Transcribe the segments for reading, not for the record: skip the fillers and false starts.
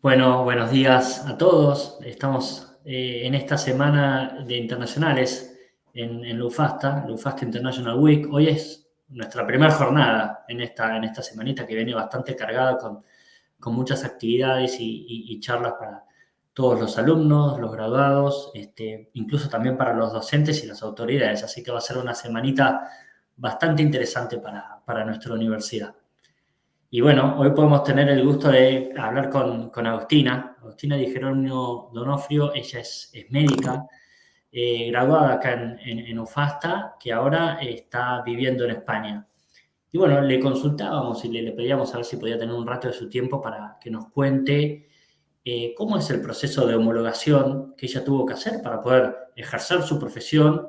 Bueno, buenos días a todos. Estamos en esta semana de internacionales en Lufasta International Week. Hoy es nuestra primera jornada en esta semanita que viene bastante cargada con muchas actividades y charlas para todos los alumnos, los graduados, incluso también para los docentes y las autoridades. Así que va a ser una semanita bastante interesante para nuestra universidad. Y bueno, hoy podemos tener el gusto de hablar con Agustina Di Jerónimo Donofrio. Ella es médica, graduada acá en UFASTA, que ahora está viviendo en España. Y bueno, le consultábamos y le pedíamos a ver si podía tener un rato de su tiempo para que nos cuente cómo es el proceso de homologación que ella tuvo que hacer para poder ejercer su profesión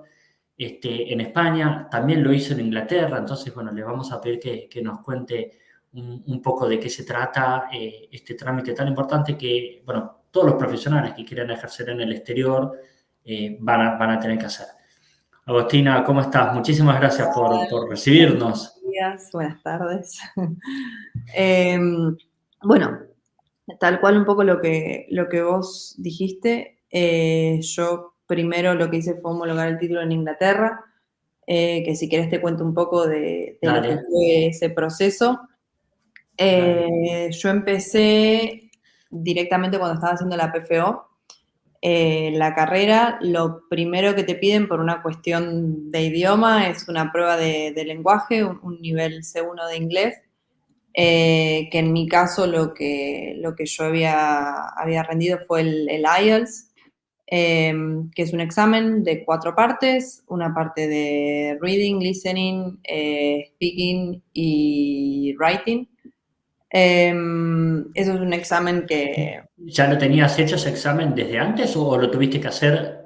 en España. También lo hizo en Inglaterra. Entonces, bueno, le vamos a pedir que nos cuente un poco de qué se trata este trámite tan importante que, bueno, todos los profesionales que quieran ejercer en el exterior van a tener que hacer. Agustina, ¿cómo estás? Muchísimas gracias por recibirnos. Buenos días, buenas tardes. Bueno, tal cual un poco lo que vos dijiste, yo primero lo que hice fue homologar el título en Inglaterra, que si querés te cuento un poco de lo que Dale, fue ese proceso. dale. Yo empecé directamente cuando estaba haciendo la PFO. La carrera, lo primero que te piden por una cuestión de idioma es una prueba de lenguaje, un nivel C1 de inglés, que en mi caso lo que yo había rendido fue el IELTS, que es un examen de 4 partes, una parte de reading, listening, speaking y writing. Eso es un examen que ¿Ya lo tenías hecho ese examen desde antes o lo tuviste que hacer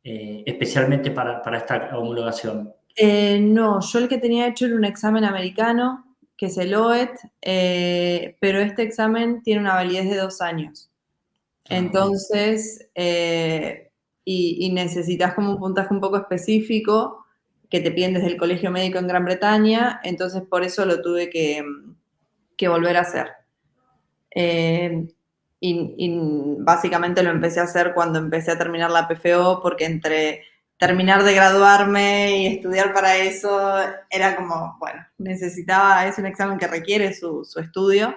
especialmente para esta homologación? no, yo el que tenía hecho era un examen americano, que es el OET, pero este examen tiene una validez de 2 años. Ah, ok. Entonces, y necesitas como un puntaje un poco específico que te piden desde el Colegio Médico en Gran Bretaña, entonces por eso lo tuve que volver a hacer. Y básicamente lo empecé a hacer cuando empecé a terminar la PFO, porque entre terminar de graduarme y estudiar para eso era como, bueno, es un examen que requiere su estudio,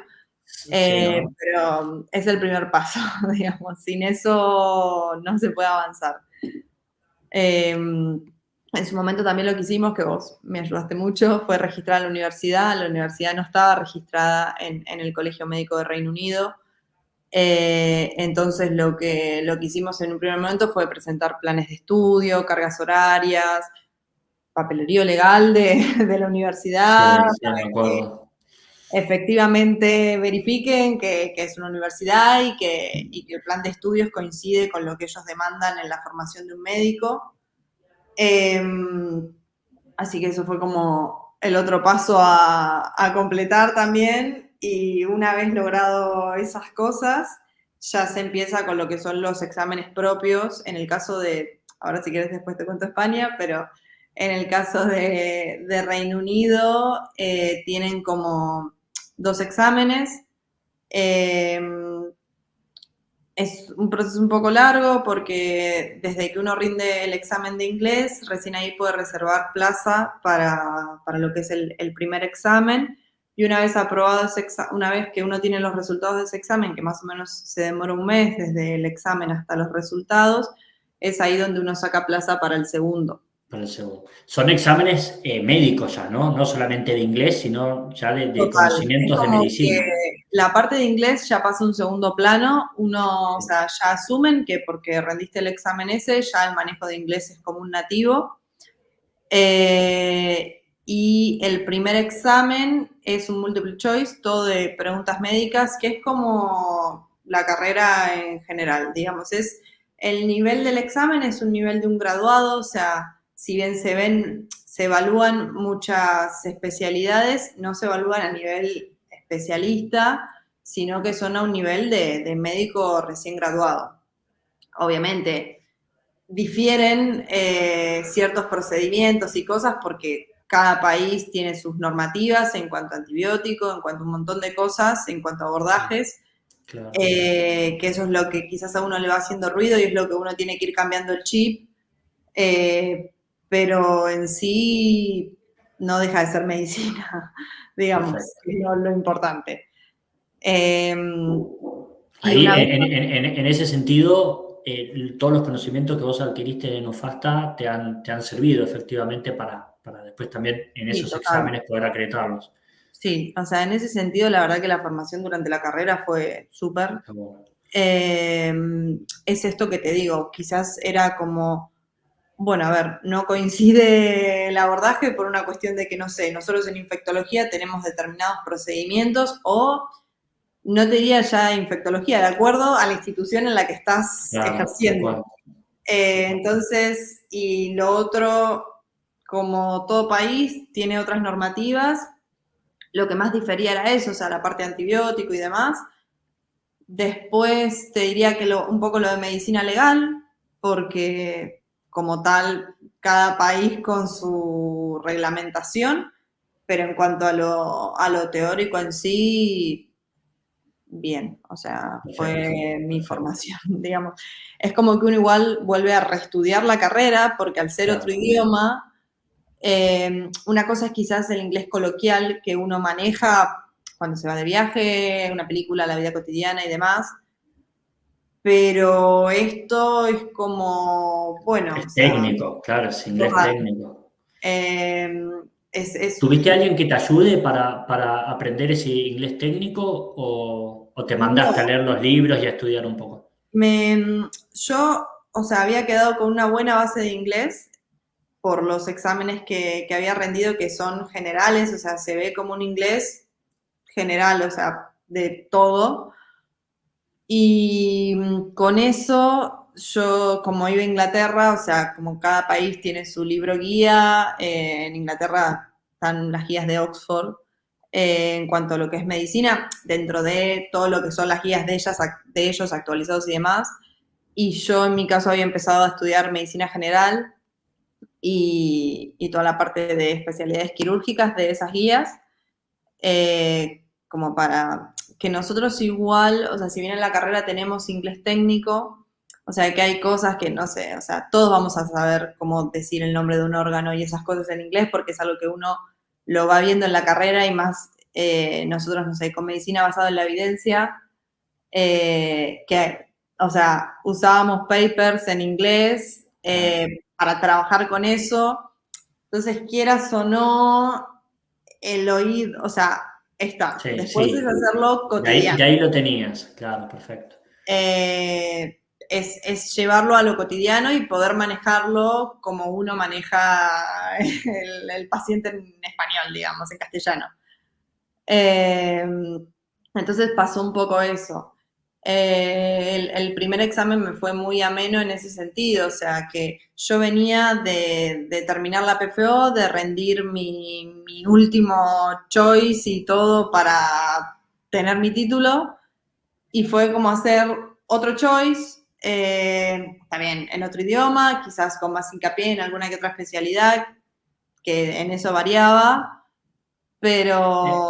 Sí, ¿no? pero es el primer paso, digamos, sin eso no se puede avanzar. En su momento también lo que hicimos, que vos me ayudaste mucho, fue registrar a la universidad no estaba registrada en el Colegio Médico de Reino Unido. Entonces lo que hicimos en un primer momento fue presentar planes de estudio, cargas horarias, papelerío legal de la universidad, Sí, sí, para me que acuerdo. efectivamente verifiquen que es una universidad y que el plan de estudios coincide con lo que ellos demandan en la formación de un médico. Eh, Así que eso fue como el otro paso a completar también, y una vez logrado esas cosas, ya se empieza con lo que son los exámenes propios. En el caso de, ahora si quieres después te cuento España, pero en el caso de Reino Unido tienen como 2 exámenes. Eh, es un proceso un poco largo porque desde que uno rinde el examen de inglés, recién ahí puede reservar plaza para lo que es el primer examen. Y una vez aprobado una vez que uno tiene los resultados de ese examen, que más o menos se demora un mes desde el examen hasta los resultados, es ahí donde uno saca plaza para el segundo. Para el segundo. Son exámenes médicos ya, ¿no? No solamente de inglés, sino ya de Total. Es conocimientos de como que medicina. la parte de inglés ya pasa a un segundo plano. Uno, o sea, ya asumen que porque rendiste el examen ese, ya el manejo de inglés es como un nativo. Y el primer examen es un multiple choice, todo de preguntas médicas, que es como la carrera en general, digamos. El nivel del examen es un nivel de un graduado, o sea, si bien se evalúan muchas especialidades, no se evalúan a nivel especialista, sino que son a un nivel de médico recién graduado. Obviamente, difieren ciertos procedimientos y cosas porque cada país tiene sus normativas en cuanto a antibióticos, en cuanto a un montón de cosas, en cuanto a abordajes. claro. que eso es lo que quizás a uno le va haciendo ruido y es lo que uno tiene que ir cambiando el chip, pero en sí no deja de ser medicina, digamos, Perfecto. que es lo importante. Eh, y Ahí, una vez, en ese sentido, todos los conocimientos que vos adquiriste en UFASTA te han servido efectivamente para después también en sí, esos total. exámenes poder acreditarlos. Sí, o sea, en ese sentido, la verdad que la formación durante la carrera fue súper. Está bueno. Eh, es esto que te digo, quizás era como, bueno, a ver, no coincide el abordaje por una cuestión de que, no sé, nosotros en infectología tenemos determinados procedimientos o, no te diría ya infectología, de acuerdo a la institución en la que estás Claro, tal ejerciendo. cual. Tal cual. Entonces, y lo otro, como todo país, tiene otras normativas. Lo que más difería era eso, o sea, la parte de antibiótico y demás. Después te diría que un poco lo de medicina legal, porque como tal, cada país con su reglamentación, pero en cuanto a lo teórico en sí, bien, o sea, Perfecto, fue mi perfecto. formación, digamos. Es como que uno igual vuelve a reestudiar la carrera, porque al ser otro Claro. idioma, una cosa es quizás el inglés coloquial que uno maneja cuando se va de viaje, una película, la vida cotidiana y demás, pero esto es como, bueno, o Es sea, técnico, claro, es inglés total. técnico. Eh, es ¿Tuviste alguien que te ayude para aprender ese inglés técnico o te mandaste a no, leer los libros y a estudiar un poco? yo, o sea, había quedado con una buena base de inglés por los exámenes que había rendido que son generales, o sea, se ve como un inglés general, o sea, de todo. Y con eso, yo como iba a Inglaterra, o sea, como cada país tiene su libro guía, en Inglaterra están las guías de Oxford, en cuanto a lo que es medicina, dentro de todo lo que son las guías de ellos actualizados y demás. Y yo en mi caso había empezado a estudiar medicina general y toda la parte de especialidades quirúrgicas de esas guías, como para que nosotros igual, o sea, si bien en la carrera tenemos inglés técnico, o sea, que hay cosas que no sé, o sea, todos vamos a saber cómo decir el nombre de un órgano y esas cosas en inglés porque es algo que uno lo va viendo en la carrera y más nosotros, no sé, con medicina basada en la evidencia, que, o sea, usábamos papers en inglés Claro. para trabajar con eso. Entonces, quieras o no, el oído, o sea, está. Sí, Después es sí. hacerlo De cotidiano. ahí lo tenías, claro, perfecto. Es llevarlo a lo cotidiano y poder manejarlo como uno maneja el paciente en español, digamos, en castellano. Eh, entonces pasó un poco eso. El primer examen me fue muy ameno en ese sentido, o sea que yo venía de terminar la PFO, de rendir mi último choice y todo para tener mi título, y fue como hacer otro choice, también en otro idioma, quizás con más hincapié en alguna que otra especialidad, que en eso variaba,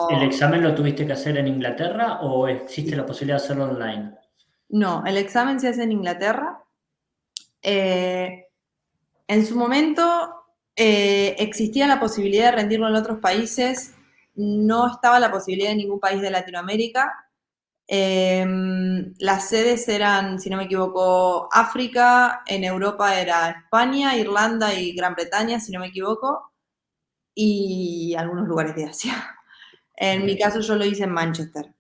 ¿El pero examen lo tuviste que hacer en Inglaterra o existe la posibilidad de hacerlo online? no, el examen se hace en Inglaterra. Eh, en su momento existía la posibilidad de rendirlo en otros países, no estaba la posibilidad en ningún país de Latinoamérica. Las sedes eran, si no me equivoco, África, en Europa era España, Irlanda y Gran Bretaña, si no me equivoco, y algunos lugares de Asia. En Ok, mi caso yo lo hice en Manchester,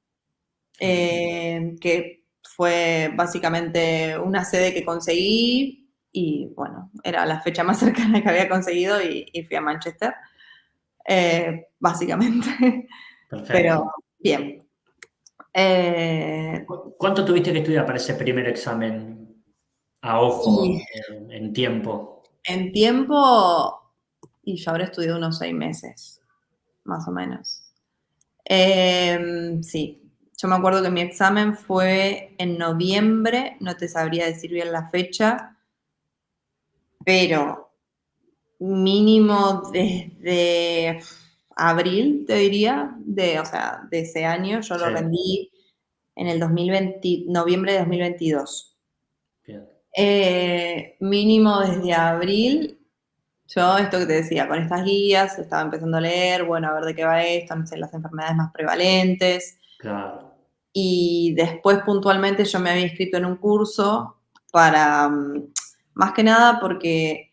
ok, que fue básicamente una sede que conseguí y bueno, era la fecha más cercana que había conseguido y fui a Manchester, básicamente, pero perfecto. bien. Eh, ¿Cuánto tuviste que estudiar para ese primer examen a y ojo, en tiempo? en tiempo, y yo habré estudiado unos 6 meses, más o menos. Sí, yo me acuerdo que mi examen fue en noviembre, no te sabría decir bien la fecha, pero mínimo desde abril, te diría, o sea, de ese año, yo lo Sí, rendí, en el 2020, noviembre de 2022. Bien. Mínimo desde abril, yo esto que te decía, con estas guías, estaba empezando a leer, bueno, a ver de qué va esto, no sé, las enfermedades más prevalentes. Claro. Y después puntualmente yo me había inscrito en un curso para, más que nada porque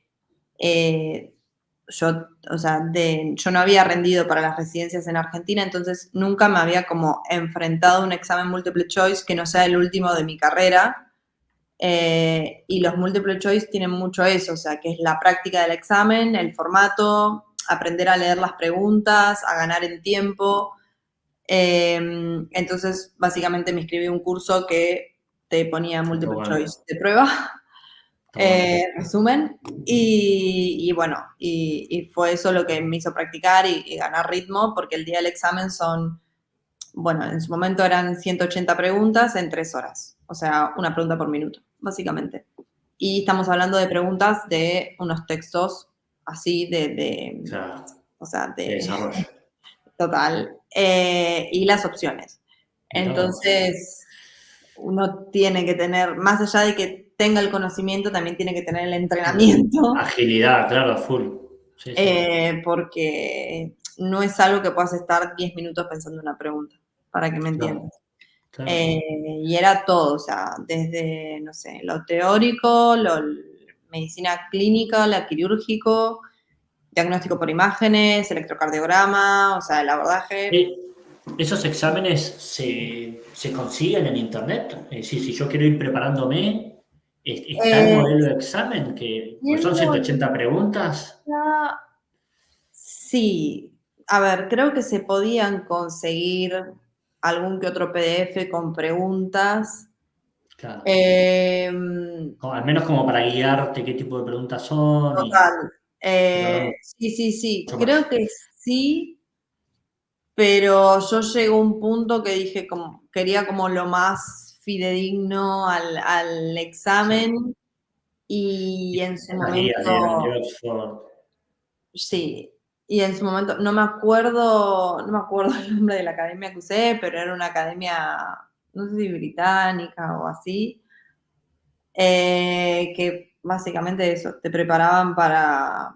yo, o sea, yo no había rendido para las residencias en Argentina, entonces nunca me había como enfrentado a un examen múltiple choice que no sea el último de mi carrera. Y los múltiple choice tienen mucho eso, o sea, que es la práctica del examen, el formato, aprender a leer las preguntas, a ganar en tiempo. Entonces, básicamente me inscribí a un curso que te ponía Está múltiple bueno. choice de prueba, Está bueno. resumen, y bueno, y fue eso lo que me hizo practicar y ganar ritmo, porque el día del examen son, bueno, en su momento eran 180 preguntas en 3 horas, o sea, una pregunta por minuto, básicamente. Y estamos hablando de preguntas de unos textos así Claro. o sea, De de desarrollo. total, y las opciones. Mirá vos. Entonces, uno tiene que tener, más allá de que tenga el conocimiento, también tiene que tener el entrenamiento, Agilidad, claro, full. Sí, sí. porque no es algo que puedas estar 10 minutos pensando en una pregunta, para que me Claro, entiendas. claro. Y era todo, o sea, desde, no sé, lo teórico, medicina clínica, la quirúrgico, diagnóstico por imágenes, electrocardiograma, o sea, el abordaje. Eh, ¿Esos exámenes se consiguen en internet? Es decir, si yo quiero ir preparándome, ¿está el Eh, modelo de examen? Pues son Siendo 180 preguntas. honesta, sí. A ver, creo que se podían conseguir algún que otro PDF con preguntas. Claro. Em, Al menos como para guiarte qué tipo de preguntas son, Total. pero no Sí, sí, sí. mucho Creo más. que sí, pero yo llego a un punto que dije como, quería como lo más fidedigno al Sí. examen y en su Esas guías de momento, Oxford. sí, y en su momento, no me acuerdo el nombre de la academia que usé, pero era una academia, no sé si británica o así, que básicamente eso, te preparaban para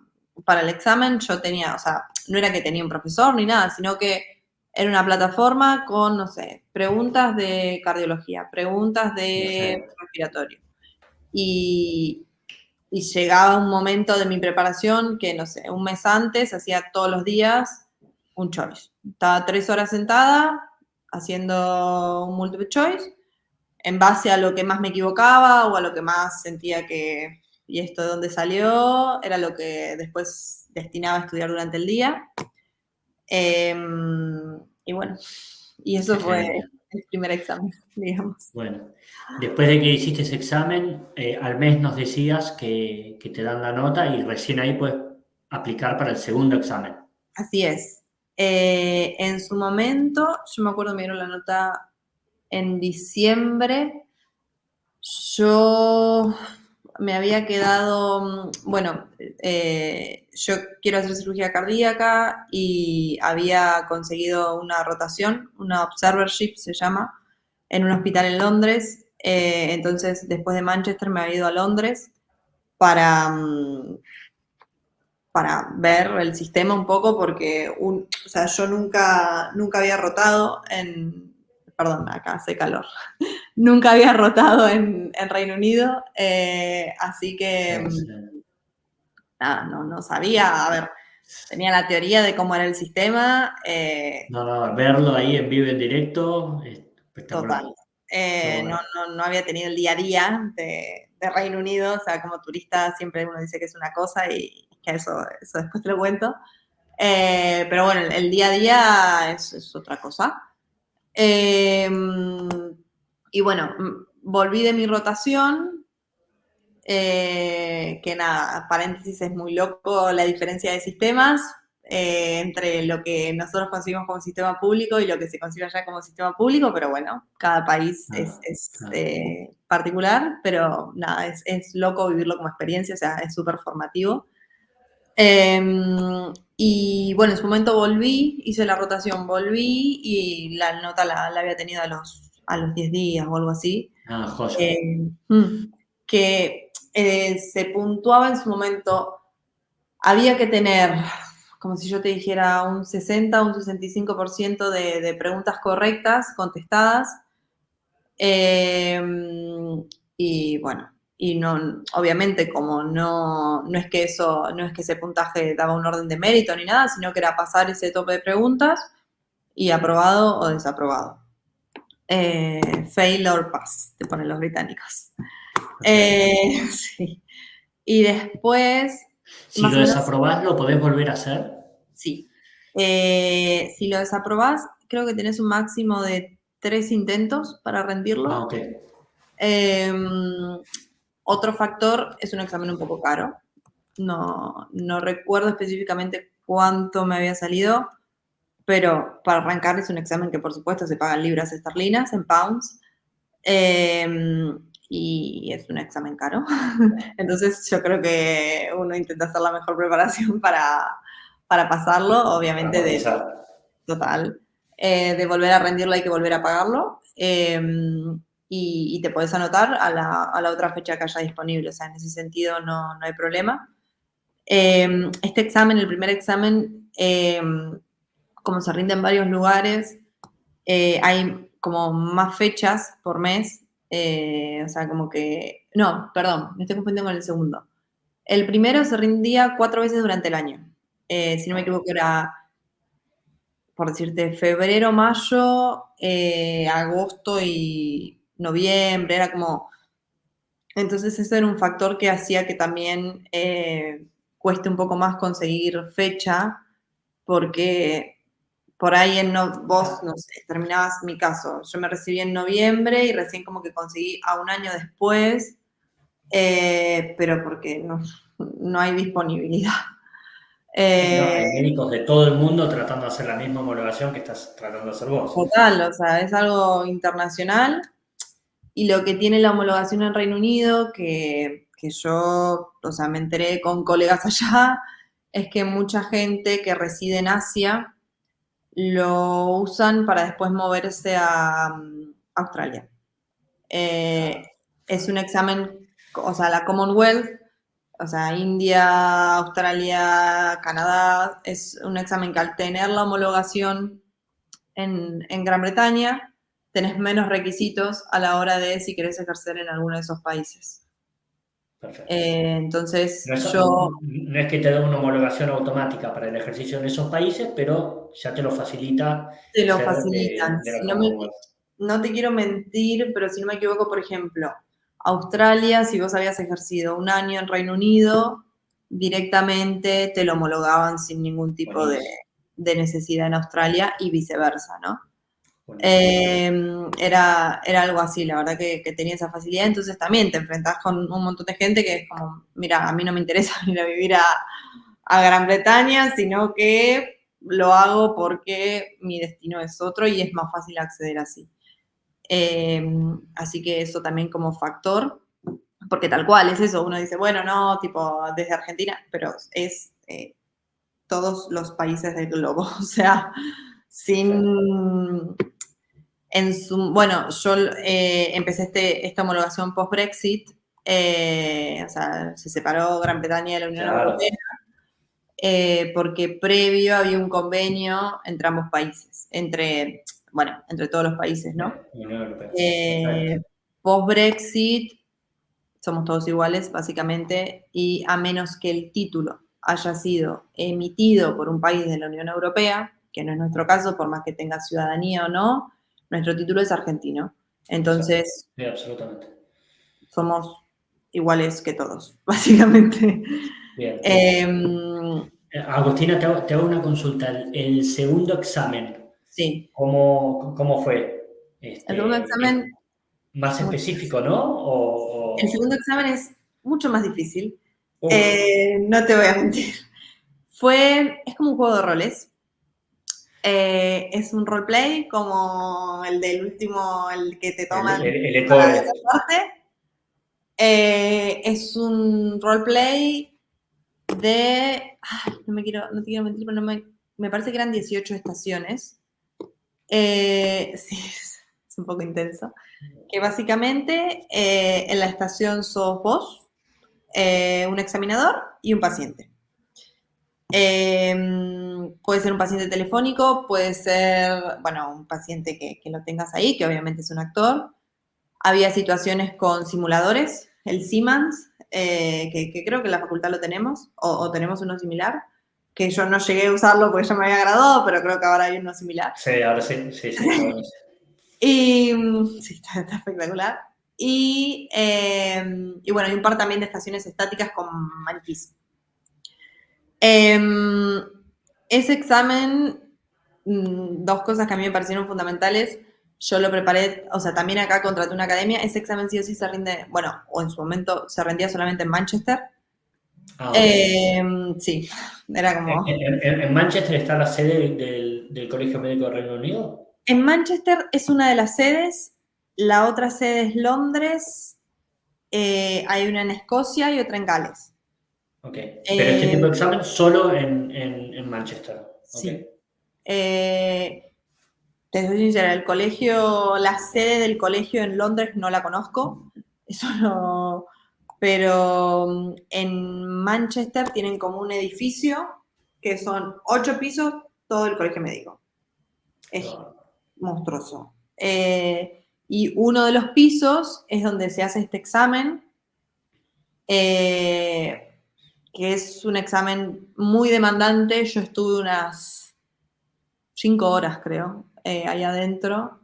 el examen. Yo tenía, o sea, no era que tenía un profesor ni nada, sino que era una plataforma con, no sé, preguntas de cardiología, preguntas de Perfecto. respiratorio. Y, y llegaba un momento de mi preparación que, no sé, un mes antes hacía todos los días un choice. Estaba 3 horas sentada haciendo un multiple choice en base a lo que más me equivocaba o a lo que más sentía que, y esto de dónde salió, era lo que después destinaba a estudiar durante el día. Y bueno, y eso Qué fue genial. el primer examen, digamos. Bueno, después de que hiciste ese examen, al mes nos decías que te dan la nota y recién ahí puedes aplicar para el segundo examen. Así es. En su momento, yo me acuerdo, me dieron la nota en diciembre. Yo me había quedado, bueno, yo quiero hacer cirugía cardíaca y había conseguido una rotación, una observership se llama, en un hospital en Londres. Entonces, después de Manchester me había ido a Londres para, para ver el sistema un poco, porque o sea, yo nunca había rotado perdón, acá hace calor. Nunca había rotado en Reino Unido, así que Sí, sí. nada, no sabía, a ver, tenía la teoría de cómo era el sistema, No, no, verlo ahí en vivo, en directo, es espectacular. total. Qué bueno. No había tenido el día a día de Reino Unido, o sea, como turista siempre uno dice que es una cosa y que eso después te lo cuento. Pero bueno, el día a día es otra cosa. Eh, y bueno, volví de mi rotación, que nada, paréntesis, es muy loco la diferencia de sistemas entre lo que nosotros concibimos como sistema público y lo que se concibe allá como sistema público, pero bueno, cada país Ah, es claro. particular, pero nada, es loco vivirlo como experiencia, o sea, es súper formativo. Eh, y bueno, en su momento volví, hice la rotación, volví y la nota la había tenido a los a los 10 días o algo así, Ah, joya. eh, que se puntuaba en su momento, había que tener, como si yo te dijera, un 60, un 65% de preguntas correctas, contestadas. Eh, y bueno, y no, obviamente como no es que eso, no es que ese puntaje daba un orden de mérito ni nada, sino que era pasar ese tope de preguntas y aprobado o desaprobado. Fail or pass, te ponen los británicos. Sí. Y después, Si más lo o menos, desaprobás, ¿lo podés volver a hacer? sí. Si lo desaprobás, creo que tenés un máximo de 3 intentos para Ah, rendirlo. ok. Otro factor es un examen un poco caro. No recuerdo específicamente cuánto me había salido, pero para arrancar es un examen que por supuesto se paga en libras esterlinas, en pounds, y es un examen caro. Entonces yo creo que uno intenta hacer la mejor preparación para pasarlo, Para obviamente amortizar. total. De volver a rendirlo hay que volver a pagarlo. Y te podés anotar a la otra fecha que haya disponible. O sea, en ese sentido no hay problema. Este examen, el primer examen, como se rinde en varios lugares, hay como más fechas por mes. O sea, como que... No, perdón, me estoy confundiendo con el segundo. El primero se rindía 4 veces durante el año. Si no me equivoco, era, por decirte, febrero, mayo, agosto y noviembre. Era como... Entonces, eso era un factor que hacía que también cueste un poco más conseguir fecha, porque por ahí vos, no sé, terminabas mi caso. Yo me recibí en noviembre y recién como que conseguí a un año después, pero porque no hay disponibilidad. Sí, no, Eh, hay médicos de todo el mundo tratando de hacer la misma homologación que estás tratando de hacer vos. Total, o sea, es algo internacional. Y lo que tiene la homologación en Reino Unido, que yo, o sea, me enteré con colegas allá, es que mucha gente que reside en Asia lo usan para después moverse a Australia. Eh, es un examen, o sea, la Commonwealth, o sea, India, Australia, Canadá, es un examen que al tener la homologación en Gran Bretaña, tenés menos requisitos a la hora de si querés ejercer en alguno de esos países. Perfecto. Entonces, No yo no es que te dé una homologación automática para el ejercicio en esos países, pero ya te lo facilita te lo ser facilitan. de la Si Commonwealth. no te quiero mentir, pero si no me equivoco, por ejemplo, Australia, si vos habías ejercido un año en Reino Unido, directamente te lo homologaban sin ningún tipo Buenísimo, de necesidad en Australia y viceversa, ¿no? buenísimo. Era algo así, la verdad que tenía esa facilidad, entonces también te enfrentás con un montón de gente que es como, mira, a mí no me interesa ir a vivir a Gran Bretaña, sino que lo hago porque mi destino es otro y es más fácil acceder así. Así que eso también como factor, porque tal cual es eso, uno dice, bueno, no, tipo desde Argentina, pero es todos los países del globo, o sea, Perfecto. sin bueno, yo empecé esta homologación post-Brexit, o sea, se separó Gran Bretaña de la Unión Europea, Claro, porque previo había un convenio entre ambos países, entre todos los países, ¿no? Unión Europea. Eh, Perfecto. Post-Brexit somos todos iguales, básicamente, y a menos que el título haya sido emitido por un país de la Unión Europea, que no es nuestro caso, por más que tenga ciudadanía o no, nuestro título es argentino. Exacto. Entonces, Sí, absolutamente. somos iguales que todos, básicamente. Bien. Em, Agustina, te hago una consulta. El segundo examen, sí, cómo fue? el segundo Es examen más es mucho. específico, ¿no? El segundo examen es mucho más difícil. Uf, No te voy a mentir. Es como un juego de roles. Es un roleplay como el del último, el que te toman el para ECOE. desarmarte. Es un roleplay de. Ay, no te quiero mentir, pero me parece que eran 18 estaciones. Sí, es un poco intenso, que básicamente en la estación sos vos, un examinador y un paciente. Puede ser un paciente telefónico, puede ser, bueno, un paciente que lo tengas ahí, que obviamente es un actor. Había situaciones con simuladores, el Siemens, que creo que en la facultad lo tenemos, o tenemos uno similar, que yo no llegué a usarlo porque ya me había graduado, pero creo que ahora hay uno similar. Sí, ahora sí, sí, sí, está bueno. Y sí, está espectacular. Y bueno, hay un par también de estaciones estáticas con maniquís. Ese examen, dos cosas que a mí me parecieron fundamentales. Yo lo preparé, o sea, también acá contraté una academia. Ese examen sí o sí se rinde, bueno, o en su momento se rendía solamente en Manchester. Ah, ok. Sí, era como... ¿En Manchester está la sede del Colegio Médico del Reino Unido? En Manchester es una de las sedes, la otra sede es Londres, hay una en Escocia y otra en Gales. Ok. Pero este tipo de examen solo en Manchester. Ok. Sí. Te soy sincera, el colegio, la sede del colegio en Londres no la conozco, eso no, pero en Manchester tienen como un edificio que son 8 pisos, todo el colegio médico. Es No. monstruoso. Y uno de los pisos es donde se hace este examen, que es un examen muy demandante. Yo estuve unas 5 horas, creo, ahí adentro.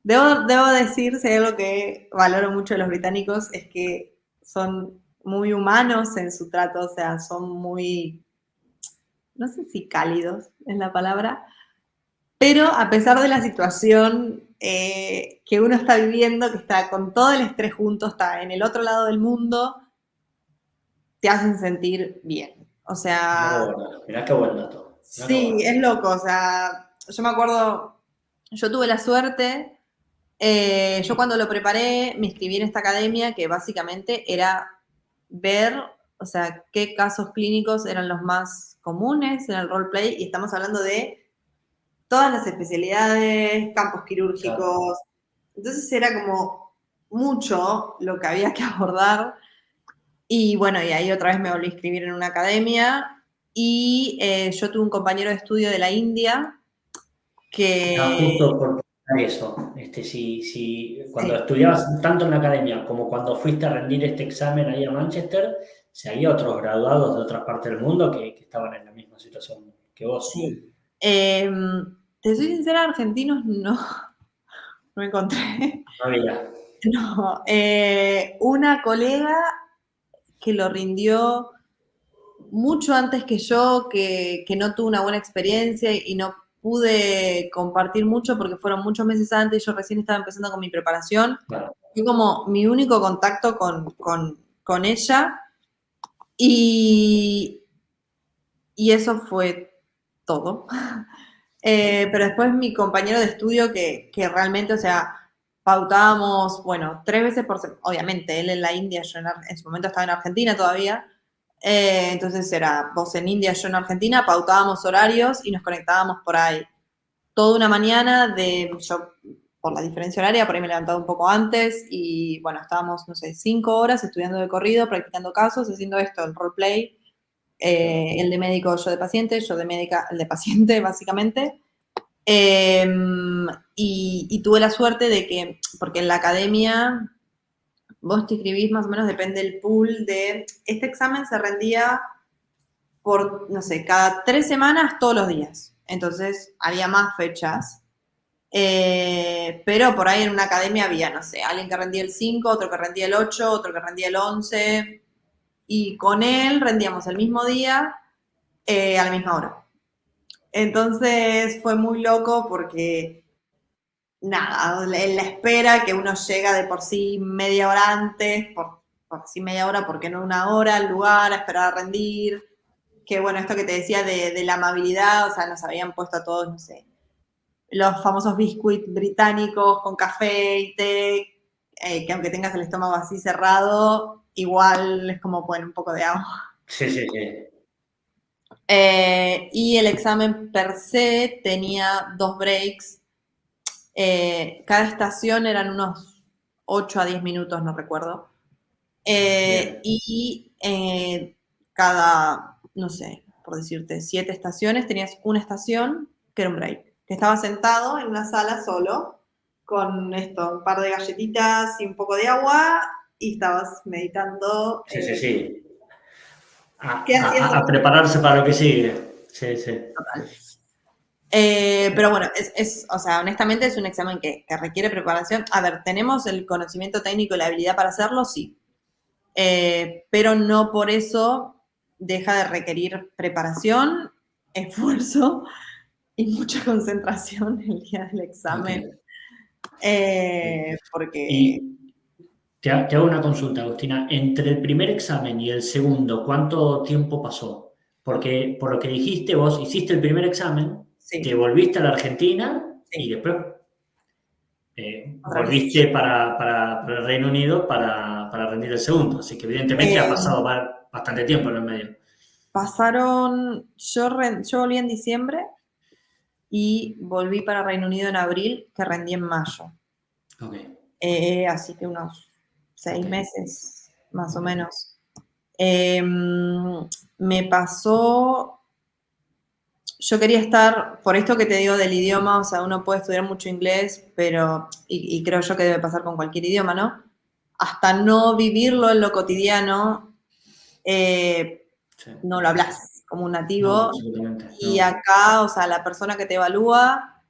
Debo decir, si hay algo que valoro mucho de los británicos, es que son muy humanos en su trato, o sea, son muy, no sé si cálidos es la palabra, pero a pesar de la situación que uno está viviendo, que está con todo el estrés junto, está en el otro lado del mundo, te hacen sentir bien. O sea, Mirá qué buen dato. Mirá qué sí, bueno. es loco, o sea, yo me acuerdo, yo tuve la suerte. Yo cuando lo preparé me inscribí en esta academia que básicamente era ver, o sea, qué casos clínicos eran los más comunes en el roleplay y estamos hablando de todas las especialidades, campos Claro. quirúrgicos. Entonces era como mucho lo que había que abordar y bueno, y ahí otra vez me volví a inscribir en una academia y yo tuve un compañero de estudio de la India Estaba que... justo por preguntar eso. Si cuando Sí. estudiabas tanto en la academia como cuando fuiste a rendir este examen ahí a Manchester, si había otros graduados de otras partes del mundo que estaban en la misma situación que vos. Sí. Te soy sincera, argentinos no encontré. No había. No. Una colega que lo rindió mucho antes que yo, que no tuvo una buena experiencia y no pude compartir mucho porque fueron muchos meses antes y yo recién estaba empezando con mi preparación. Claro. Fue como mi único contacto con ella y, y eso fue todo. Pero después mi compañero de estudio que realmente, o sea, pautábamos, bueno, 3 veces por semana, obviamente, él en la India, yo en su momento estaba en Argentina todavía, entonces era vos en India, yo en Argentina, pautábamos horarios y nos conectábamos por ahí. Toda una mañana yo por la diferencia horaria, por ahí me levantaba un poco antes y bueno, estábamos, no sé, 5 horas estudiando de corrido, practicando casos, haciendo esto, el roleplay, Claro. el de médico, yo de paciente, yo de médica, el de paciente, básicamente. Eh, y tuve la suerte de que, porque en la academia vos te inscribís más o menos, depende del pool de... Este examen se rendía por, no sé, cada 3 semanas, todos los días. Entonces había más fechas. Pero por ahí en una academia había, no sé, alguien que rendía el 5, otro que rendía el 8, otro que rendía el 11. Y con él rendíamos el mismo día, a la misma hora. Entonces fue muy loco porque nada, en la espera que uno llega de por sí media hora antes, por sí media hora, ¿por qué no una hora al lugar a esperar a rendir? Que bueno, esto que te decía de la amabilidad, o sea, nos habían puesto a todos, no sé, los famosos biscuits británicos con café y té, que aunque tengas el estómago así cerrado, igual es como poner un poco de agua. Sí, sí, sí. Y el examen per se tenía 2 breaks. Cada estación eran unos 8 a 10 minutos, no recuerdo. Bien. Y cada, no sé, por decirte, 7 estaciones, tenías una estación que era un break, que estaba sentado en una sala solo, con esto, un par de galletitas y un poco de agua, y estabas meditando. Sí, sí, sí. ¿Qué hacías? A prepararse para lo que sigue. Sí, sí. Total. Pero bueno, o sea, honestamente es un examen que requiere preparación. A ver, ¿tenemos el conocimiento técnico y la habilidad para hacerlo? Sí. Pero no por eso deja de requerir preparación, esfuerzo y mucha concentración el día del Ok. examen. Porque Y te hago una consulta, Agustina. Entre el primer examen y el segundo, ¿cuánto tiempo pasó? Porque por lo que dijiste, vos hiciste el primer examen, te sí, volviste a la Argentina y sí, después otra vez. volviste para el Reino Unido para rendir el segundo. Así que evidentemente ha Eh, pasado bastante tiempo en el medio. yo volví en diciembre y volví para Reino Unido en abril, que rendí en mayo. Ok, Así que unos 6 ok, meses, más o ok. menos. Me pasó, yo quería estar, por esto que te digo del idioma, o sea, uno puede estudiar mucho inglés, pero, y creo yo que debe pasar con cualquier idioma, ¿no? Hasta no vivirlo en lo cotidiano, eh, Sí. no lo hablas como un No, nativo. absolutamente, Y no. acá, o sea, la persona que te evalúa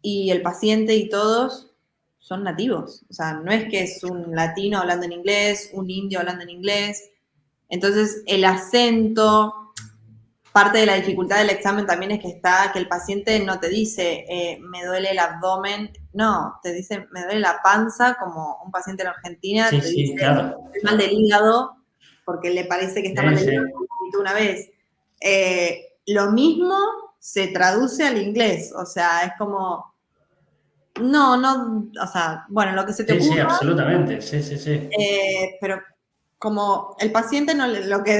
y el paciente y todos son nativos. O sea, no es que es un latino hablando en inglés, un indio hablando en inglés. Entonces, el acento, parte de la dificultad del examen también es que el paciente no te dice, me duele el abdomen, no, te dice, me duele la panza, como un paciente en Argentina Sí, te sí, dice, claro, estoy mal del claro. hígado, porque le parece que está mal Sí, del sí. hígado, y tú una vez. Lo mismo se traduce al inglés, o sea, es como, no, o sea, bueno, lo que se te Sí, sí, ocurra, absolutamente. Sí, sí, sí. pero como el paciente no lo que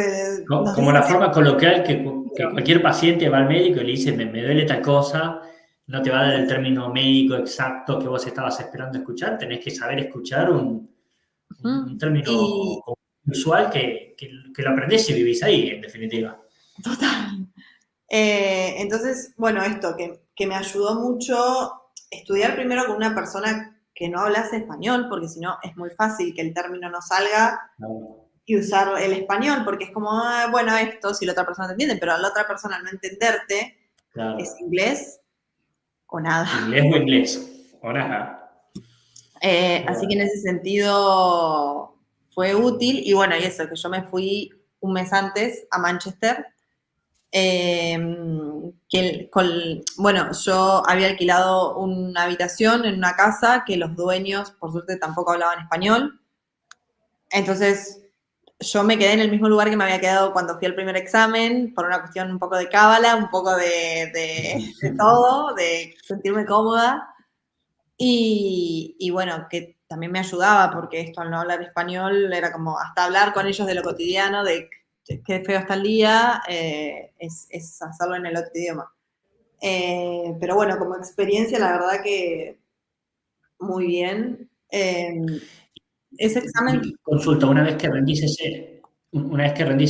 nos Como dicen la forma coloquial que siempre. cualquier paciente va al médico y le dice, me duele tal cosa, no te va a dar el término médico exacto que vos estabas esperando escuchar, tenés que saber escuchar un término Y usual que lo aprendés y vivís ahí, en definitiva. total. Entonces, bueno, esto que me ayudó mucho estudiar primero con una persona que no hablase español, porque si no es muy fácil que el término no salga No, y usar el español, porque es como, ah, bueno, esto, si la otra persona te entiende, pero a la otra persona no entenderte es claro. inglés o nada. Inglés o inglés. O nada. Así que en Bueno, ese sentido fue útil y bueno, y eso, que yo me fui un mes antes a Manchester. Bueno, yo había alquilado una habitación en una casa que los dueños, por suerte, tampoco hablaban español. Entonces, yo me quedé en el mismo lugar que me había quedado cuando fui al primer examen, por una cuestión un poco de cábala, un poco de todo, de sentirme cómoda. Y bueno, que también me ayudaba porque esto al no hablar español era como hasta hablar con ellos de lo cotidiano, de qué feo está el día, es hacerlo en el otro idioma. Pero bueno, como experiencia, la verdad que muy bien. Ese examen, y consulta, una vez que rendís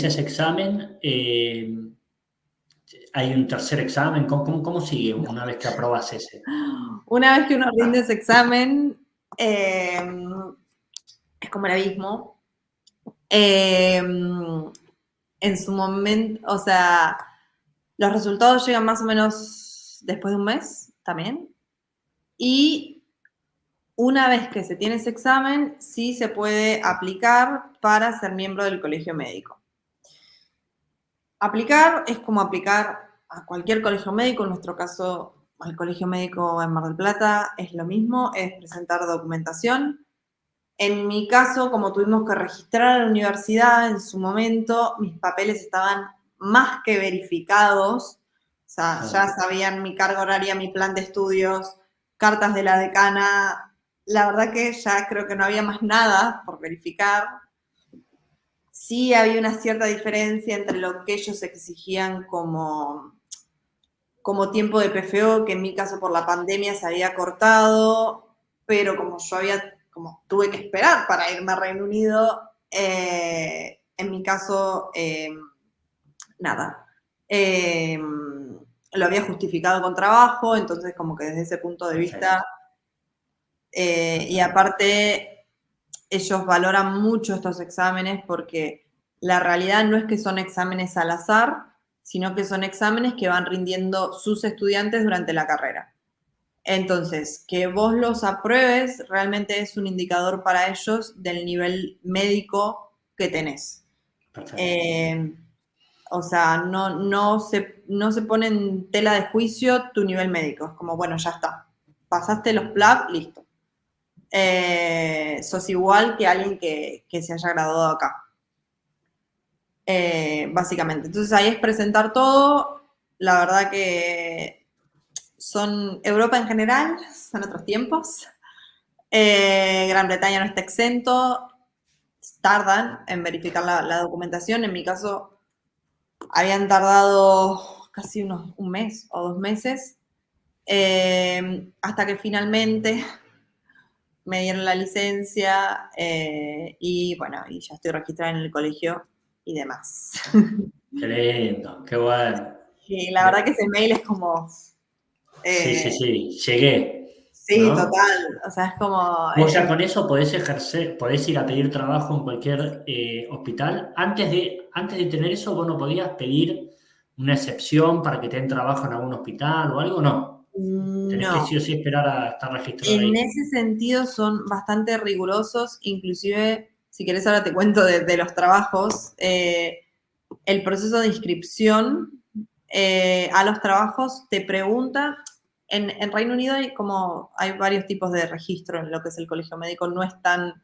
ese examen, hay un tercer examen. ¿Cómo sigue una vez que aprobas ese? una vez que uno rinde ese examen, es como el abismo. Eh, en su momento, o sea, los resultados llegan más o menos después de un mes también. Y una vez que se tiene ese examen, sí se puede aplicar para ser miembro del colegio médico. Aplicar es como aplicar a cualquier colegio médico, en nuestro caso al colegio médico en Mar del Plata es lo mismo, es presentar documentación. En mi caso, como tuvimos que registrar a la universidad en su momento, mis papeles estaban más que verificados, o sea, ya Claro. sabían mi carga horaria, mi plan de estudios, cartas de la decana, la verdad que ya creo que no había más nada por verificar. Sí había una cierta diferencia entre lo que ellos exigían como como tiempo de PFO, que en mi caso por la pandemia se había cortado, pero como yo tuve que esperar para irme a Reino Unido, en mi caso, nada. Lo había justificado con trabajo, entonces como que desde ese punto de vista, y aparte ellos valoran mucho estos exámenes porque la realidad no es que son exámenes al azar, sino que son exámenes que van rindiendo sus estudiantes durante la carrera. Entonces, que vos los apruebes realmente es un indicador para ellos del nivel médico que tenés. O sea, no se pone en tela de juicio tu nivel médico. Es como, bueno, ya está. Pasaste los PLAB, listo. Sos igual que alguien que se haya graduado acá. Básicamente. Entonces ahí es presentar todo. La verdad que son Europa en general, son otros tiempos. Gran Bretaña no está exento. Tardan en verificar la documentación. En mi caso, habían tardado casi un mes o 2 meses. Hasta que finalmente me dieron la licencia y bueno, y ya estoy registrada en el colegio y demás. Qué lindo, qué bueno. Y la verdad que ese mail es como... Sí, llegué, Sí, ¿no? total. O sea, es como... Vos ya con eso podés ejercer, podés ir a pedir trabajo en cualquier hospital. Antes de tener eso, vos no podías pedir una excepción para que te den trabajo en algún hospital o algo, no. Tenés que no. sí o sí esperar a estar registrado En ahí. ese sentido son bastante rigurosos, inclusive, si querés ahora te cuento de los trabajos, el proceso de inscripción a los trabajos te pregunta, en Reino Unido hay varios tipos de registro en lo que es el colegio médico, no es tan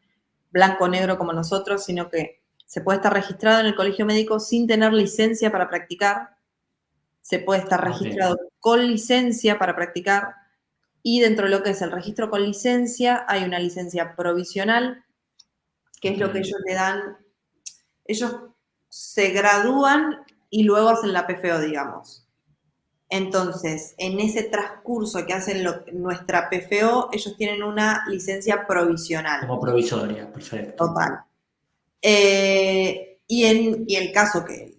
blanco-negro como nosotros, sino que se puede estar registrado en el colegio médico sin tener licencia para practicar, se puede estar registrado con licencia para practicar, y dentro de lo que es el registro con licencia hay una licencia provisional, que es lo que ellos le dan. Ellos se gradúan y luego hacen la PFO, digamos. Entonces, en ese transcurso que hacen nuestra PFO, ellos tienen una licencia provisional. Como provisoria, perfecto. Total. Y el caso que el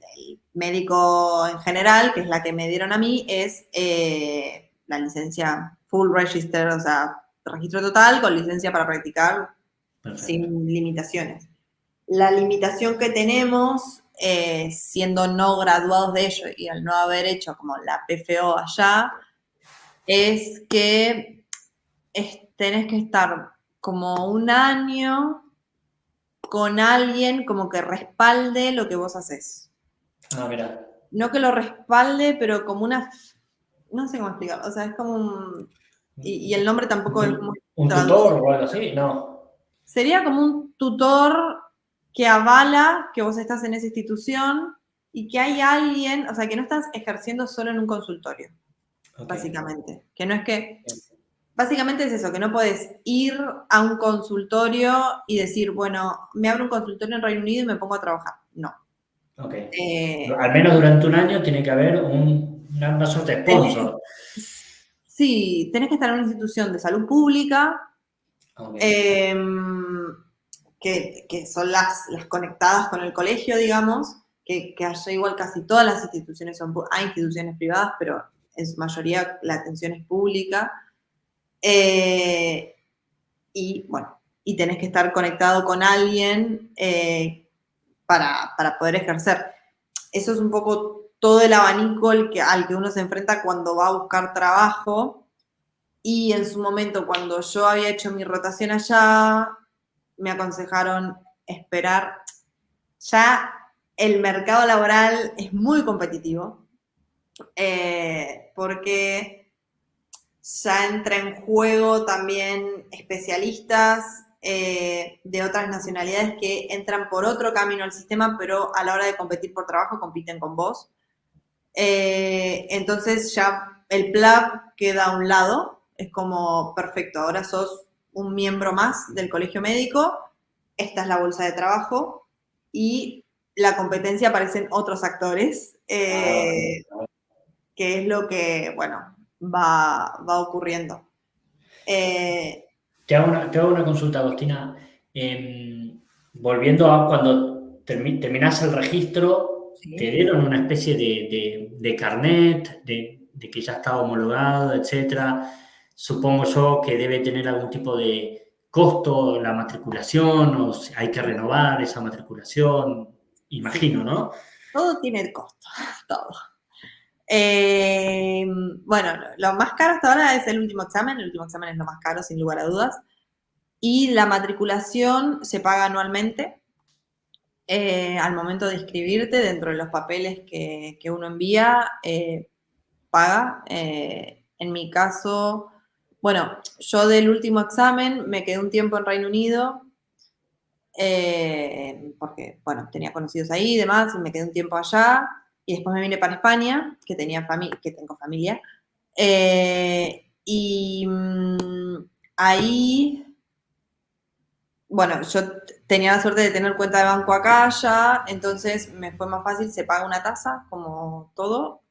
médico en general, que es la que me dieron a mí, es la licencia full register, o sea, registro total con licencia para practicar sin limitaciones. La limitación que tenemos, siendo no graduados de ello y al no haber hecho como la PFO allá, es que tenés que estar como un año con alguien como que respalde lo que vos haces. Ah, mira. No que lo respalde, pero como no sé cómo explicarlo, o sea, es como un... Y el nombre tampoco es muy ¿Un tutor o algo así? No. Sería como un tutor que avala que vos estás en esa institución y que hay alguien, o sea, que no estás ejerciendo solo en un consultorio, básicamente. Que no es que... Básicamente es eso, que no podés ir a un consultorio y decir, bueno, me abro un consultorio en Reino Unido y me pongo a trabajar. No. Ok. Al menos durante un año tiene que haber una suerte de sponsor. Sí, tenés que estar en una institución de salud pública, Okay. que son las conectadas con el colegio, digamos, que allá igual casi todas las instituciones hay instituciones privadas, pero en su mayoría la atención es pública. Y bueno, y tenés que estar conectado con alguien para poder ejercer. Eso es un poco todo el abanico al que uno se enfrenta cuando va a buscar trabajo. Y en su momento, cuando yo había hecho mi rotación allá, me aconsejaron esperar. Ya el mercado laboral es muy competitivo, porque ya entra en juego también especialistas de otras nacionalidades que entran por otro camino al sistema, pero a la hora de competir por trabajo compiten con vos. Entonces ya el PLAB queda a un lado, es como, perfecto, ahora sos un miembro más del colegio médico, esta es la bolsa de trabajo y la competencia aparecen otros actores que es lo que, bueno, va ocurriendo. Te hago una consulta, Agostina. Volviendo a cuando terminás el registro, Sí. ¿te dieron una especie de carnet, de que ya estaba homologado, etcétera? Supongo yo que debe tener algún tipo de costo la matriculación, o si hay que renovar esa matriculación, Sí, imagino, ¿no? todo tiene costo, todo. Bueno, lo más caro hasta ahora es el último examen es lo más caro, sin lugar a dudas. Y la matriculación se paga anualmente. Al momento de inscribirte, dentro de los papeles que uno envía, paga. En mi caso, bueno, yo del último examen me quedé un tiempo en Reino Unido, porque, bueno, tenía conocidos ahí y demás, y me quedé un tiempo allá, y después me vine para España, que tengo familia, y ahí, bueno, yo tenía la suerte de tener cuenta de banco acá ya, entonces me fue más fácil, se paga una tasa, como todo,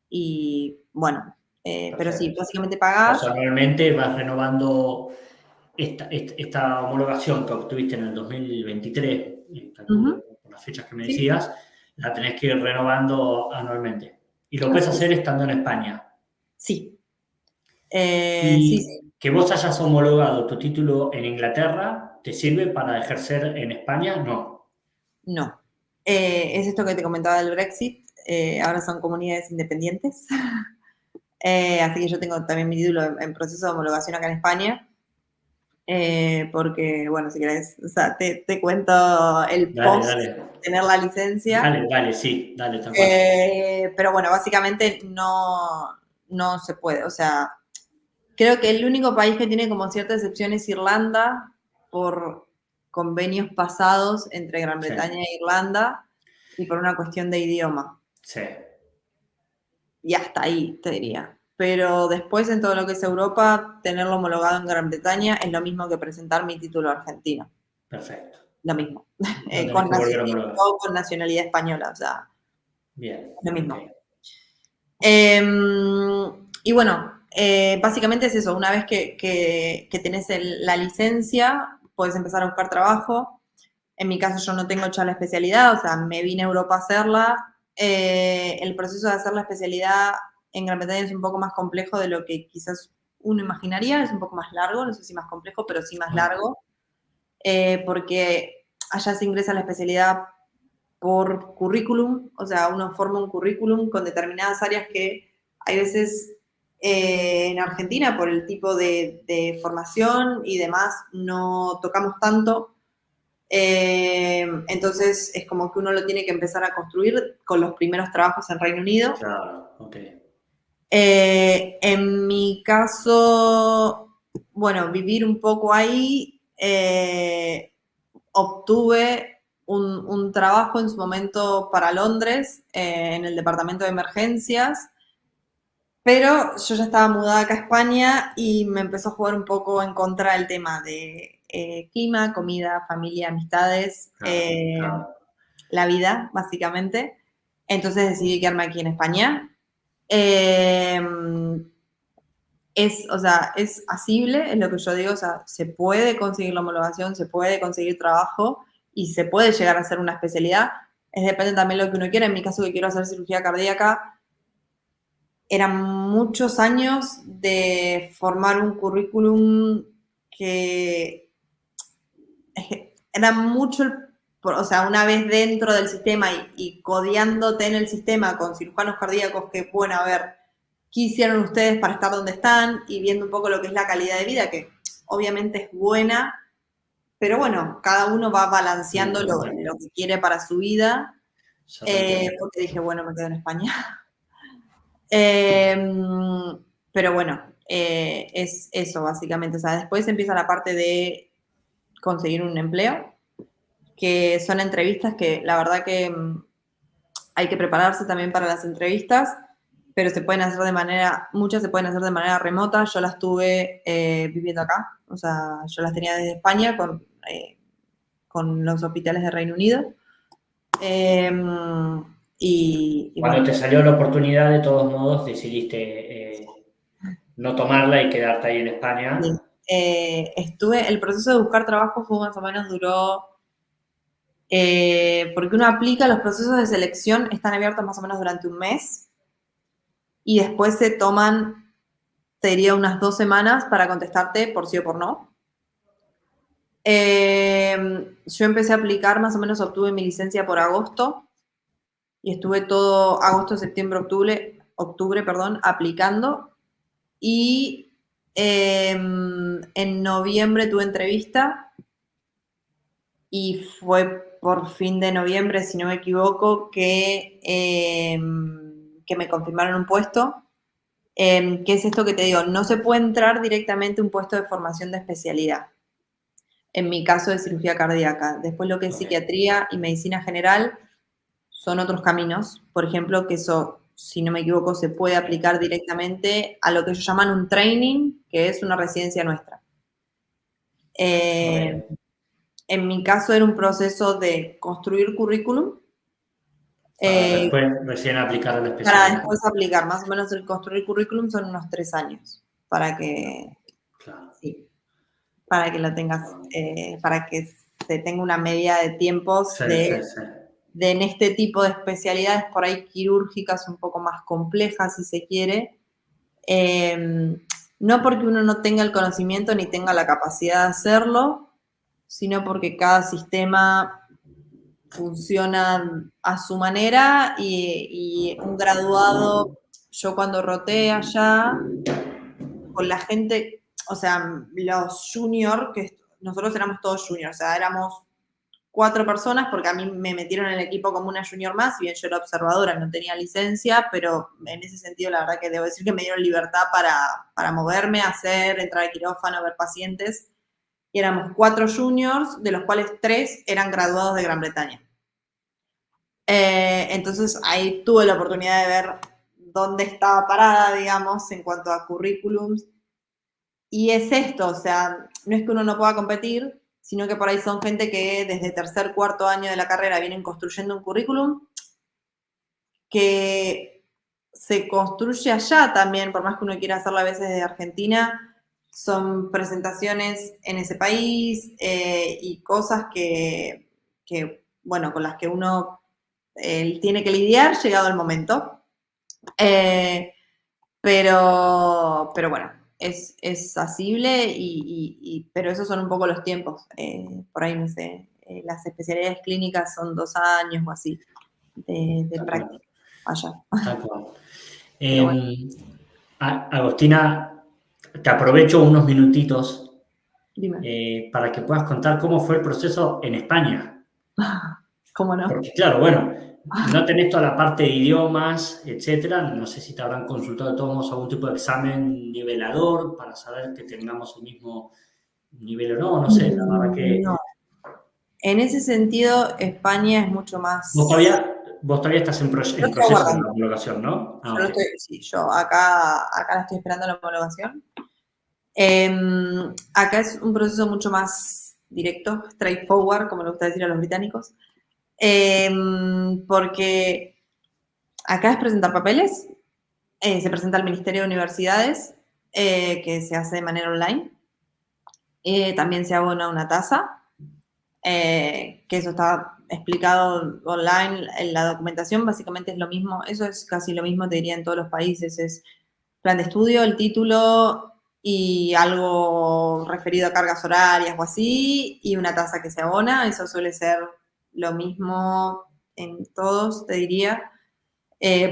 y bueno, pero sí, Perfecto. básicamente O pagás. sea, anualmente vas renovando esta homologación que obtuviste en el 2023, Ujú, calculo por las fechas que me sí, decías, la tenés que ir renovando anualmente. Y lo puedes así hacer es. estando en España. Sí, sí, Y sí. que vos hayas homologado tu título en Inglaterra, ¿te sirve para ejercer en España? No. No. Es esto que te comentaba del Brexit. Ahora son comunidades independientes. Así que yo tengo también mi título en proceso de homologación acá en España. Porque, bueno, si querés, o sea, te cuento el Dale, post dale. tener la licencia. Dale, dale, sí, dale, tal cual. Pero bueno, básicamente no se puede. O sea, creo que el único país que tiene como cierta excepción es Irlanda, por convenios pasados entre Gran Sí, Bretaña e Irlanda y por una cuestión de idioma. sí, Y hasta ahí, te diría. Pero después en todo lo que es Europa, tenerlo homologado en Gran Bretaña es lo mismo que presentar mi título argentino. perfecto. Lo mismo. No tenés que volver a homologar. Todo con nacionalidad española, o sea, Bien, lo ok. mismo. Y bueno, básicamente es eso, una vez que tenés la licencia, puedes empezar a buscar trabajo. En mi caso yo no tengo ya la especialidad, o sea, me vine a Europa a hacerla. El proceso de hacer la especialidad en Gran Bretaña es un poco más complejo de lo que quizás uno imaginaría, es un poco más largo, no sé si más complejo, pero sí más Ah, largo, porque allá se ingresa a la especialidad por currículum, o sea, uno forma un currículum con determinadas áreas que hay veces en Argentina, por el tipo de formación y demás, no tocamos tanto. Entonces es como que uno lo tiene que empezar a construir con los primeros trabajos en Reino Unido. claro, ok. En mi caso, bueno, vivir un poco ahí, obtuve un trabajo en su momento para Londres, en el departamento de emergencias, pero yo ya estaba mudada acá a España y me empezó a jugar un poco en contra el tema de clima, comida, familia, amistades, Claro, claro. la vida, básicamente. Entonces decidí quedarme aquí en España. Eh, o sea, es asible, es lo que yo digo, o sea, se puede conseguir la homologación, se puede conseguir trabajo y se puede llegar a hacer una especialidad. Es depende también de lo que uno quiera. En mi caso, que quiero hacer cirugía cardíaca, eran muchos años de formar un currículum que era mucho, o sea, una vez dentro del sistema y codeándote en el sistema con cirujanos cardíacos que, bueno, a ver, ¿qué hicieron ustedes para estar donde están? Y viendo un poco lo que es la calidad de vida, que obviamente es buena, pero bueno, cada uno va Sí, balanceando sí, lo que quiere para su vida, yo te entiendo. porque dije, bueno, me quedo en España. Eh, pero bueno, es eso básicamente. O sea, después empieza la parte de conseguir un empleo, que son entrevistas que la verdad que hay que prepararse también para las entrevistas, pero se pueden hacer muchas se pueden hacer de manera remota. Yo las tuve viviendo acá, o sea, yo las tenía desde España con los hospitales de Reino Unido. Eh, Y Cuando bueno, te salió la oportunidad, de todos modos, decidiste no tomarla y quedarte ahí en sí. España. El proceso de buscar trabajo fue más o menos duró, porque uno aplica, los procesos de selección están abiertos más o menos durante un mes y después se toman, te diría, unas 2 semanas para contestarte por sí o por no. Yo empecé a aplicar, más o menos obtuve mi licencia por agosto y estuve todo agosto, septiembre, octubre, perdón, aplicando. Y en noviembre tuve entrevista y fue por fin de noviembre, si no me equivoco, que me confirmaron un puesto. ¿Qué es esto que te digo? No se puede entrar directamente a un puesto de formación de especialidad. En mi caso de cirugía cardíaca. Después lo que es Ok. psiquiatría y medicina general son otros caminos. Por ejemplo, que eso, si no me equivoco, se puede aplicar directamente a lo que ellos llaman un training, que es una residencia nuestra. Ok. En mi caso era un proceso de construir currículum Para eh, después recién aplicar a la para especialidad. después aplicar. Más o menos el construir currículum son unos 3 años para que, Claro. sí, para que lo tengas, para que se tenga una media de tiempos Sí, sí, sí. de en este tipo de especialidades por ahí quirúrgicas un poco más complejas, si se quiere. No porque uno no tenga el conocimiento ni tenga la capacidad de hacerlo, sino porque cada sistema funciona a su manera y un graduado, yo cuando roté allá, con la gente, o sea, los juniors, que nosotros éramos todos juniors, o sea, éramos 4 personas, porque a mí me metieron en el equipo como una junior más, si bien yo era observadora, no tenía licencia, pero en ese sentido la verdad que debo decir que me dieron libertad para moverme, hacer, entrar al quirófano, ver pacientes, y éramos 4 juniors, de los cuales 3 eran graduados de Gran Bretaña. Entonces ahí tuve la oportunidad de ver dónde estaba parada, digamos, en cuanto a currículums. Y es esto, o sea, no es que uno no pueda competir, sino que por ahí son gente que desde tercer, cuarto año de la carrera vienen construyendo un currículum que se construye allá también, por más que uno quiera hacerlo a veces desde Argentina, son presentaciones en ese país y cosas bueno, con las que uno tiene que lidiar llegado el momento. Eh, pero bueno, es asible, pero esos son un poco los tiempos. Por ahí, no sé, las especialidades clínicas son 2 años o así de Tal cual. práctica allá. Tal cual. Pero bueno, Agostina, te aprovecho unos minutitos dime. para que puedas contar cómo fue el proceso en España. ¿Cómo no? Porque claro, bueno, no tenés toda la parte de idiomas, etcétera. No sé si te habrán consultado de todos modos algún tipo de examen nivelador para saber que tengamos el mismo nivel o no. No sé, la verdad que No. En ese sentido, España es mucho vos más. todavía, vos todavía estás Lo en estoy proceso de la aguardando. homologación, ¿no? Ah, Yo lo ok. estoy, sí, yo acá la estoy esperando la homologación. Acá es un proceso mucho más directo, straightforward, como le gusta decir a los británicos, porque acá es presentar papeles, se presenta al Ministerio de Universidades, que se hace de manera online, también se abona una tasa, que eso está explicado online en la documentación, básicamente es lo mismo, eso es casi lo mismo, te diría, en todos los países, es plan de estudio, el título y algo referido a cargas horarias o así, y una tasa que se abona, eso suele ser lo mismo en todos, te diría,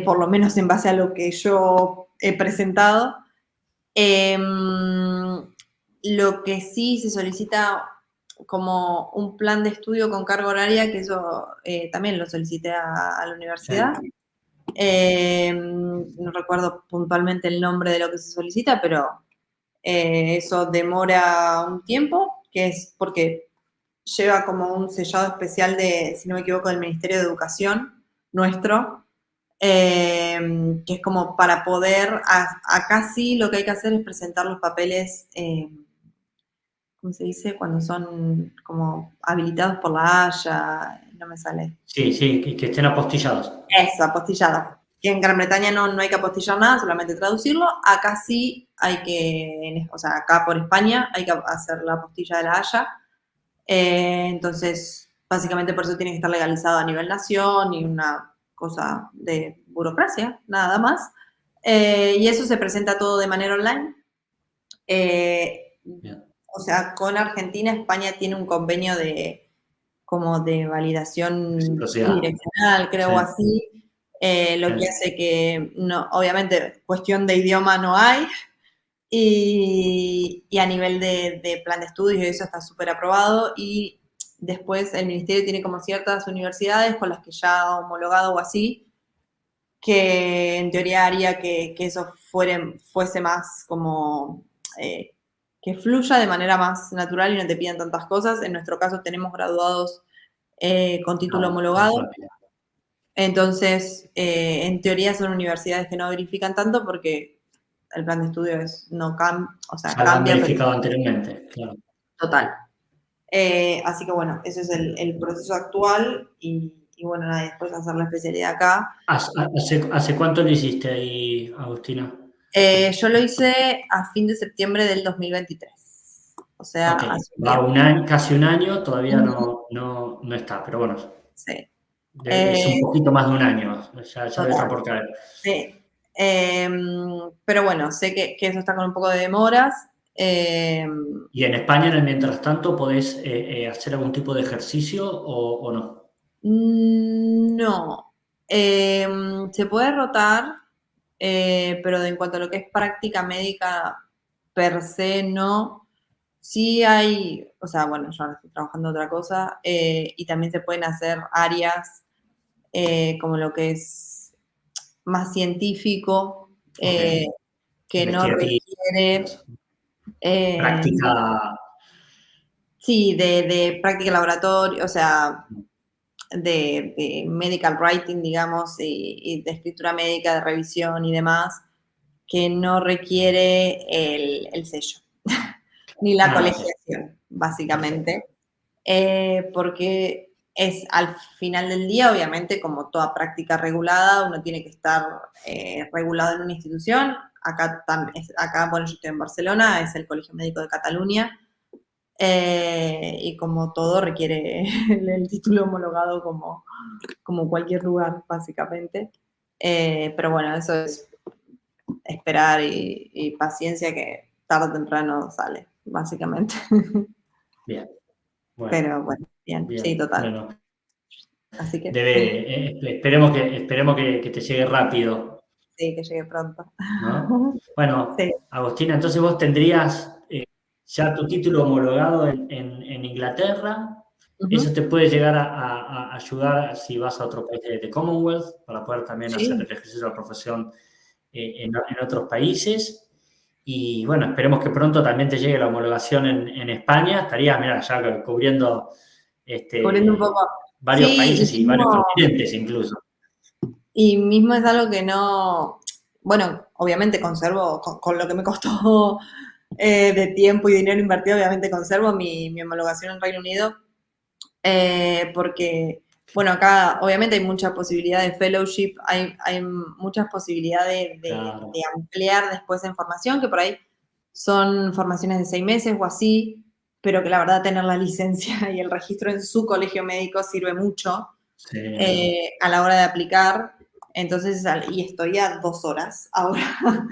por lo menos en base a lo que yo he presentado. Eh, lo que sí se solicita como un plan de estudio con carga horaria, que eso también lo solicité a la Sí. universidad. No recuerdo puntualmente el nombre de lo que se solicita, pero eso demora un tiempo, que es porque lleva como un sellado especial de, si no me equivoco, del Ministerio de Educación nuestro, que es como para poder, acá sí lo que hay que hacer es presentar los papeles, ¿cómo se dice? Cuando son como habilitados por la Haya, no me sale. Sí, sí, que estén apostillados. Eso, apostillado. Que en Gran Bretaña no hay que apostillar nada, solamente traducirlo. Acá sí hay que, o sea, acá por España hay que hacer la apostilla de la Haya. Entonces, básicamente por eso tiene que estar legalizado a nivel nación y una cosa de burocracia, nada más. Y eso se presenta todo de manera online. Bien. O sea, con Argentina, España tiene un convenio como de validación Reciprocidad. bidireccional, creo, Sí. o así, lo que Bien. hace que, no, obviamente, cuestión de idioma no hay, y a nivel de plan de estudios, eso está súper aprobado, y después el ministerio tiene como ciertas universidades con las que ya ha homologado o así, que en teoría haría que eso fuese más como que fluya de manera más natural y no te pidan tantas cosas. En nuestro caso tenemos graduados con título No, homologado. rápido. Entonces, en teoría son universidades que no verifican tanto porque el plan de estudios no o sea, Ya lo han cambia, pero verificado anteriormente, claro. total. Así que bueno, ese es el proceso actual y bueno, nada, después hacer la especialidad acá. ¿Hace cuánto lo hiciste ahí, Agustina? Yo lo hice a fin de septiembre del 2023. O sea, Ok, hace un va tiempo. casi un año, todavía Ujú. no está, pero bueno, Sí. es un poquito más de un año, ya debe estar Total. por caer. Sí. Pero bueno, sé que eso está con un poco de demoras. ¿Y en España, en el mientras tanto, podés hacer algún tipo de ejercicio o no? No. Se puede rotar, pero en cuanto a lo que es práctica médica per se, no. Sí hay, o sea, bueno, yo ahora estoy trabajando otra cosa, y también se pueden hacer áreas como lo que es más científico, Ok, que no investigativo, requiere, eh, práctica. sí, de práctica laboratorio, o sea, de medical writing, digamos, y de escritura médica, de revisión y demás, que no requiere el sello, ni la Ah, ok, colegiación, perfecto. básicamente. Porque es al final del día, obviamente, como toda práctica regulada, uno tiene que estar regulado en una institución. Acá, bueno, yo estoy en Barcelona, es el Colegio Médico de Cataluña, y como todo requiere el título homologado como cualquier lugar, básicamente. Pero bueno, eso es esperar y paciencia que tarde o temprano sale, básicamente. Bien, bueno, Pero bueno, bien, sí, bien, total. bueno. Así que Esperemos que te llegue rápido, sí, que llegue pronto. ¿no? Bueno, Sí. Agustina, entonces vos tendrías ya tu título homologado en Inglaterra. Eso Ujú. te puede llegar a ayudar si vas a otro país de Commonwealth para poder también hacer Sí, el ejercicio de la profesión en otros países. Y bueno, esperemos que pronto también te llegue la homologación en España. Estarías, mira, ya cubriendo cubriendo un poco. varios Sí, países y varios continentes incluso. y mismo es algo que no, bueno, obviamente conservo, con lo que me costó de tiempo y dinero invertido, obviamente conservo mi homologación en Reino Unido, porque, bueno, acá obviamente hay mucha posibilidad de fellowship, hay muchas posibilidades de Claro. ampliar después en formación, que por ahí son formaciones de 6 meses o así, pero que la verdad tener la licencia y el registro en su colegio médico sirve mucho Sí, a la hora de aplicar. Entonces, y estoy a 2 horas ahora. claro.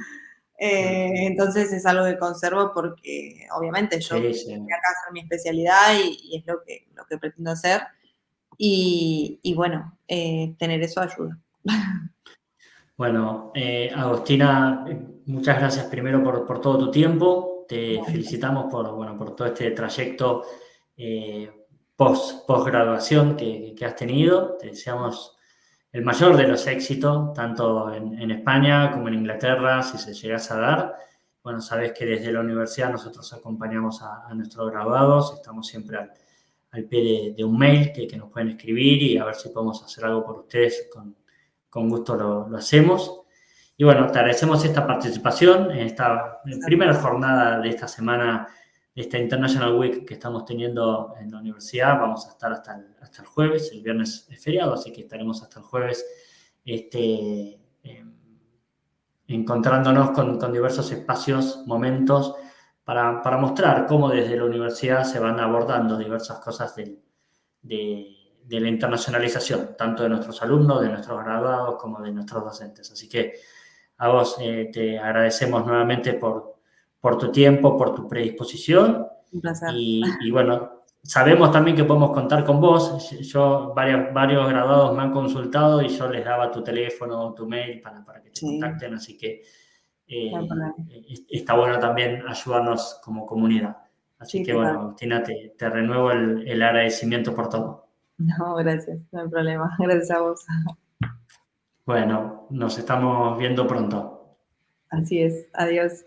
Entonces es algo que conservo porque obviamente yo Sí, vine sí. acá a hacer mi especialidad y es lo que pretendo hacer. Y bueno, tener eso ayuda. Bueno, Agostina, muchas gracias primero por todo tu tiempo. Te Bueno, felicitamos por todo este trayecto eh, posgraduación que has tenido. Te deseamos el mayor de los éxitos, tanto en España como en Inglaterra, si se llegase a dar. Bueno, sabes que desde la universidad nosotros acompañamos a nuestros graduados, estamos siempre al pie de un mail que nos pueden escribir y a ver si podemos hacer algo por ustedes. Con gusto lo hacemos. Y bueno, te agradecemos esta participación en esta primera jornada de esta semana esta International Week que estamos teniendo en la universidad. Vamos a estar hasta el jueves, el viernes es feriado, así que estaremos hasta el jueves encontrándonos con diversos espacios, momentos, para mostrar cómo desde la universidad se van abordando diversas cosas de la internacionalización, tanto de nuestros alumnos, de nuestros graduados, como de nuestros docentes. Así que a vos te agradecemos nuevamente por tu tiempo, por tu predisposición. Un placer. Y bueno, sabemos también que podemos contar con vos. Yo, varios graduados me han consultado y yo les daba tu teléfono, tu mail para que te contacten, así que está bueno también ayudarnos como comunidad. Así que bueno, Agustina, te renuevo el agradecimiento por todo. No, gracias, no hay problema. Gracias a vos. Bueno, nos estamos viendo pronto. Así es, adiós.